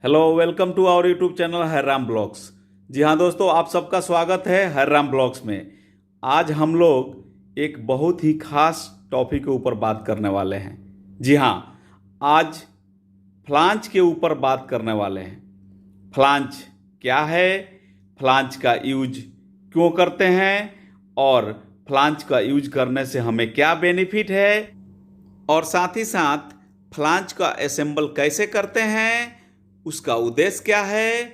Hello, welcome to our YouTube channel Harram blogs. जी हाँ दोस्तों, आप सबका स्वागत है हरराम ब्लॉग्स में। आज हम लोग एक बहुत ही खास टॉपिक के ऊपर बात करने वाले हैं। जी हाँ, आज फ्लांज के ऊपर बात करने वाले हैं। फ्लांज क्या है, फ्लांज का यूज क्यों करते हैं और फ्लांज का यूज करने से हमें क्या बेनिफिट है, और साथ ही साथ फ्लांज का असेंबल कैसे करते हैं, उसका उद्देश्य क्या है,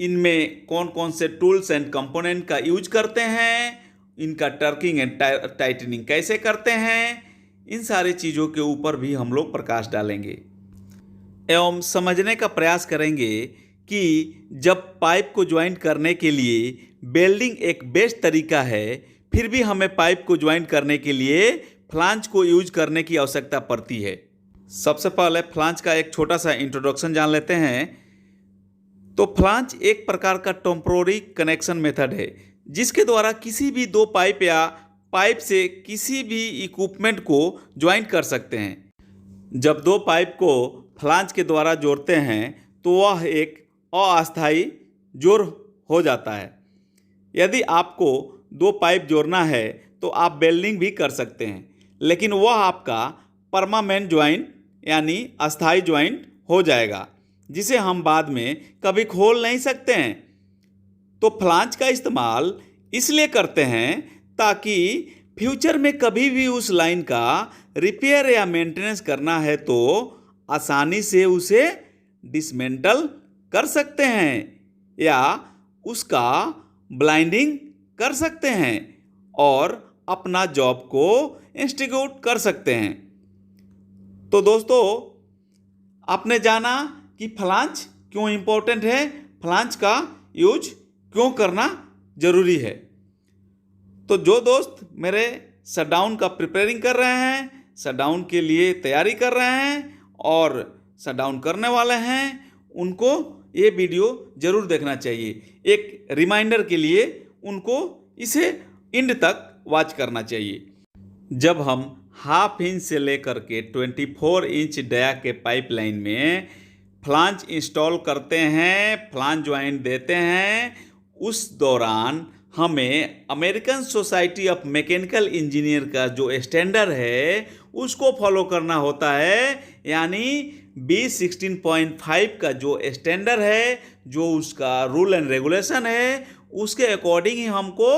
इनमें कौन कौन से टूल्स एंड कंपोनेंट का यूज करते हैं, इनका टर्किंग एंड टाइटनिंग कैसे करते हैं, इन सारी चीज़ों के ऊपर भी हम लोग प्रकाश डालेंगे एवं समझने का प्रयास करेंगे कि जब पाइप को ज्वाइन करने के लिए वेल्डिंग एक बेस्ट तरीका है, फिर भी हमें पाइप को ज्वाइन करने के लिए फ्लांज को यूज करने की आवश्यकता पड़ती है। सबसे पहले फ्लांज का एक छोटा सा इंट्रोडक्शन जान लेते हैं। तो फ्लांज एक प्रकार का टेम्पोररी कनेक्शन मेथड है जिसके द्वारा किसी भी दो पाइप या पाइप से किसी भी इक्विपमेंट को ज्वाइन कर सकते हैं। जब दो पाइप को फ्लांज के द्वारा जोड़ते हैं तो वह एक अस्थायी जोड़ हो जाता है। यदि आपको दो पाइप जोड़ना है तो आप वेल्डिंग भी कर सकते हैं, लेकिन वह आपका परमानेंट ज्वाइंट यानी अस्थायी ज्वाइंट हो जाएगा, जिसे हम बाद में कभी खोल नहीं सकते हैं। तो फ्लांज का इस्तेमाल इसलिए करते हैं ताकि फ्यूचर में कभी भी उस लाइन का रिपेयर या मेंटेनेंस करना है तो आसानी से उसे डिसमेंटल कर सकते हैं या उसका ब्लाइंडिंग कर सकते हैं और अपना जॉब को इंस्टीट्यूट कर सकते हैं। तो दोस्तों, आपने जाना कि फ्लांज क्यों इम्पोर्टेंट है, फ्लांज का यूज क्यों करना जरूरी है। तो जो दोस्त मेरे शटडाउन का प्रिपेयरिंग कर रहे हैं, शटडाउन के लिए तैयारी कर रहे हैं और शटडाउन करने वाले हैं, उनको ये वीडियो जरूर देखना चाहिए। एक रिमाइंडर के लिए उनको इसे एंड तक वॉच करना चाहिए। जब हम हाफ इंच से लेकर के 24 इंच डाया के पाइपलाइन में फ्लांज इंस्टॉल करते हैं, फ्लांज ज्वाइंट देते हैं, उस दौरान हमें American society of mechanical engineer का जो स्टैंडर्ड है उसको फॉलो करना होता है। यानी B16.5 का जो स्टैंडर्ड है, जो उसका रूल एंड रेगुलेशन है, उसके अकॉर्डिंग ही हमको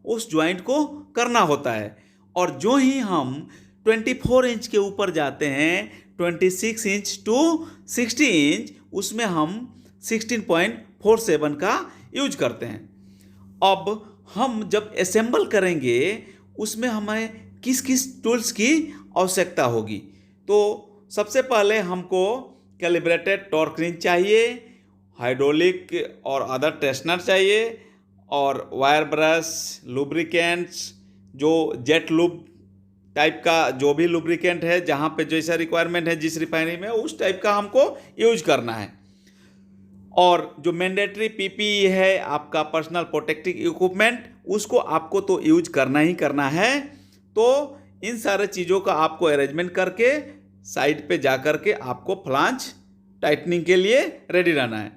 उस ज्वाइंट को करना होता है। और जो ही हम 24 इंच के ऊपर जाते हैं, 26 इंच टू 60 इंच, उसमें हम 16.47 का यूज करते हैं। अब हम जब असेंबल करेंगे उसमें हमें किस किस टूल्स की आवश्यकता होगी। तो सबसे पहले हमको कैलिब्रेटेड टॉर्क रिंच चाहिए, हाइड्रोलिक और अदर टेस्टनर चाहिए, और वायर ब्रश, लुब्रिकेंट्स, जो जेट लूब टाइप का जो भी लुब्रिकेंट है, जहाँ पे जैसा रिक्वायरमेंट है जिस रिफाइनरी में, उस टाइप का हमको यूज करना है। और जो मैंडेटरी पीपीई है, आपका पर्सनल प्रोटेक्टिव इक्विपमेंट, उसको आपको तो यूज करना ही करना है। तो इन सारे चीज़ों का आपको अरेंजमेंट करके साइड पे जा कर के आपको फ्लांज टाइटनिंग के लिए रेडी रहना है।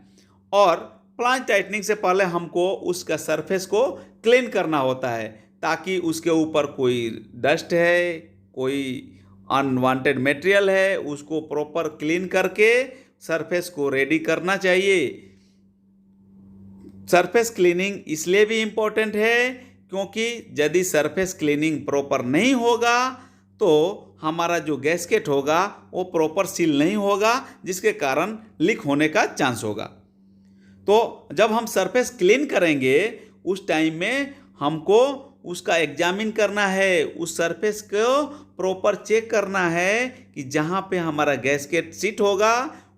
और फ्लांज टाइटनिंग से पहले हमको उसका सरफेस को क्लीन करना होता है, ताकि उसके ऊपर कोई डस्ट है, कोई अनवांटेड मटेरियल है, उसको प्रॉपर क्लीन करके सरफेस को रेडी करना चाहिए। सरफेस क्लीनिंग इसलिए भी इम्पोर्टेंट है क्योंकि यदि सरफेस क्लीनिंग प्रॉपर नहीं होगा तो हमारा जो गैस्केट होगा वो प्रॉपर सील नहीं होगा, जिसके कारण लीक होने का चांस होगा। तो जब हम सरफेस क्लीन करेंगे उस टाइम में हमको उसका एग्जामिन करना है, उस सरफेस को प्रॉपर चेक करना है कि जहाँ पे हमारा गैस्केट सिट होगा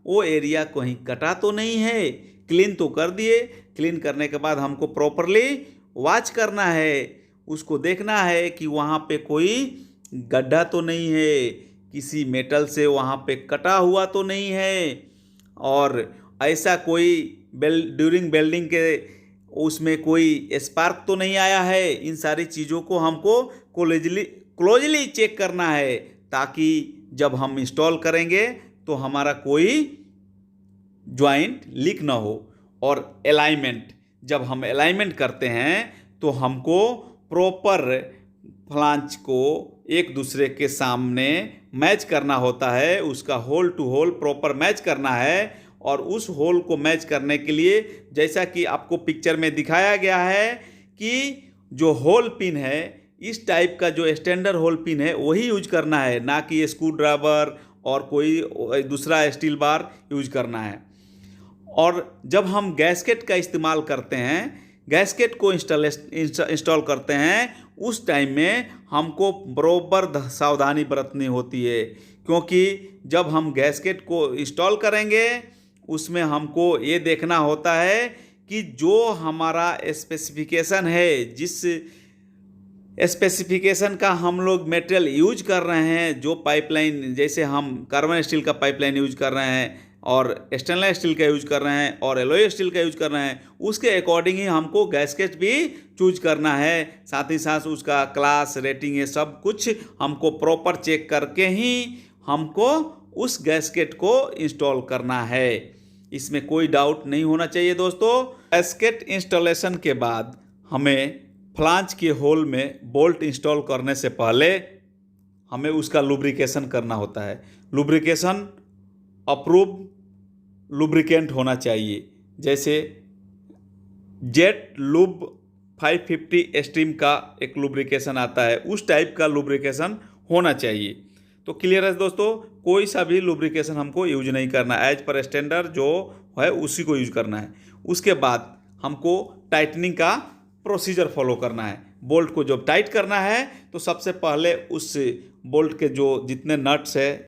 वो एरिया कहीं कटा तो नहीं है। क्लीन तो कर दिए, क्लीन करने के बाद हमको प्रॉपरली वॉच करना है, उसको देखना है कि वहाँ पे कोई गड्ढा तो नहीं है, किसी मेटल से वहाँ पे कटा हुआ तो नहीं है, और ऐसा कोई ड्यूरिंग वेल्डिंग के उसमें कोई स्पार्क तो नहीं आया है। इन सारी चीज़ों को हमको क्लोजली चेक करना है, ताकि जब हम इंस्टॉल करेंगे तो हमारा कोई ज्वाइंट लीक ना हो। और अलाइनमेंट, जब हम अलाइनमेंट करते हैं तो हमको प्रॉपर फ्लांज को एक दूसरे के सामने मैच करना होता है, उसका hole to hole proper match करना है। और उस होल को मैच करने के लिए जैसा कि आपको पिक्चर में दिखाया गया है कि जो होल पिन है, इस टाइप का जो स्टैंडर्ड होल पिन है वही यूज करना है, ना कि स्क्रू ड्राइवर और कोई दूसरा स्टील बार यूज करना है। और जब हम गैस्केट का इस्तेमाल करते हैं, गैस्केट को इंस्टॉल करते हैं, उस टाइम में हमको बराबर सावधानी बरतनी होती है, क्योंकि जब हम गैस्केट को इंस्टॉल करेंगे उसमें हमको ये देखना होता है कि जो हमारा स्पेसिफिकेशन है, जिस स्पेसिफिकेशन का हम लोग मटेरियल यूज कर रहे हैं, जो पाइपलाइन, जैसे हम कार्बन स्टील का पाइपलाइन यूज कर रहे हैं और स्टेनलेस स्टील का यूज कर रहे हैं और एलॉय स्टील का यूज कर रहे हैं, उसके अकॉर्डिंग ही हमको गैस्केट भी चूज करना है। साथ ही साथ उसका क्लास रेटिंग, ये सब कुछ हमको प्रॉपर चेक करके ही हमको उस गैस्केट को इंस्टॉल करना है। इसमें कोई डाउट नहीं होना चाहिए दोस्तों। गैस्केट इंस्टॉलेशन के बाद हमें फ्लांज के होल में बोल्ट इंस्टॉल करने से पहले हमें उसका लुब्रिकेशन करना होता है। लुब्रिकेशन अप्रूव लुब्रिकेंट होना चाहिए, जैसे जेट लुब 550 स्ट्रीम का एक लुब्रिकेशन आता है, उस टाइप का लुब्रिकेशन होना चाहिए। तो क्लियर है दोस्तों, कोई सा भी लुब्रिकेशन हमको यूज नहीं करना, एज पर स्टैंडर्ड जो है उसी को यूज करना है। उसके बाद हमको टाइटनिंग का प्रोसीजर फॉलो करना है। बोल्ट को जब टाइट करना है तो सबसे पहले उस बोल्ट के जो जितने नट्स है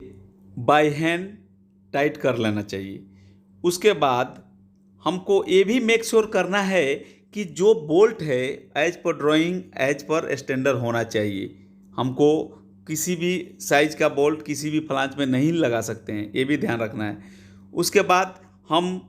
बाय हैंड टाइट कर लेना चाहिए। उसके बाद हमको ये भी मेक श्योर करना है कि जो बोल्ट है as per drawing, as per standard होना चाहिए। हमको किसी भी साइज का बोल्ट किसी भी फ्लांज में नहीं लगा सकते हैं, ये भी ध्यान रखना है। उसके बाद हम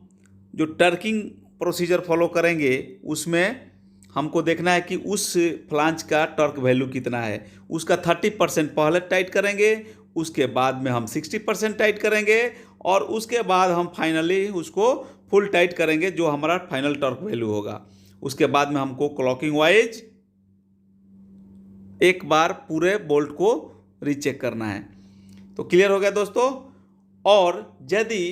जो टर्किंग प्रोसीजर फॉलो करेंगे उसमें हमको देखना है कि उस फ्लांज का टॉर्क वैल्यू कितना है। उसका 30% पहले टाइट करेंगे, उसके बाद में हम 60% टाइट करेंगे और उसके बाद हम फाइनली उसको फुल टाइट करेंगे, जो हमारा फाइनल टॉर्क वैल्यू होगा। उसके बाद में हमको क्लॉकिंग वाइज एक बार पूरे बोल्ट को रीचेक करना है। तो क्लियर हो गया दोस्तों। और यदि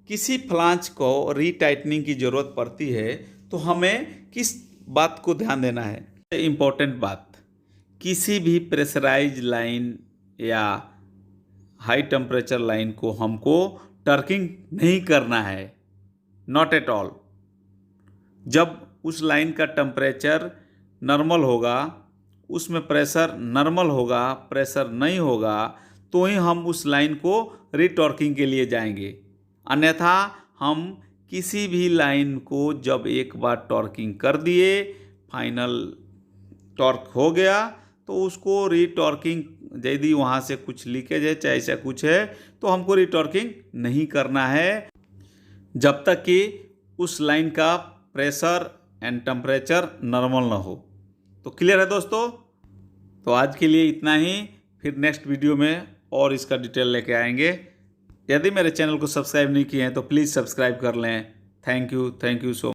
किसी फ्लांज को रीटाइटनिंग की ज़रूरत पड़ती है तो हमें किस बात को ध्यान देना है? इम्पोर्टेंट बात, किसी भी प्रेशराइज लाइन या हाई टेम्परेचर लाइन को हमको टर्किंग नहीं करना है, नॉट एट ऑल। जब उस लाइन का टेम्परेचर नॉर्मल होगा, उसमें प्रेशर नॉर्मल होगा, प्रेशर नहीं होगा, तो ही हम उस लाइन को रीटॉर्किंग के लिए जाएंगे। अन्यथा हम किसी भी लाइन को जब एक बार टॉर्किंग कर दिए, फाइनल टॉर्क हो गया, तो उसको रीटॉर्किंग, यदि वहाँ से कुछ लीकेज है चाहे ऐसा कुछ है, तो हमको रीटॉर्किंग नहीं करना है जब तक कि उस लाइन का प्रेशर एंड टेम्परेचर नॉर्मल ना हो। तो क्लियर है दोस्तों। तो आज के लिए इतना ही, फिर नेक्स्ट वीडियो में और इसका डिटेल लेके आएंगे। यदि मेरे चैनल को सब्सक्राइब नहीं किए हैं तो प्लीज़ सब्सक्राइब कर लें। Thank you so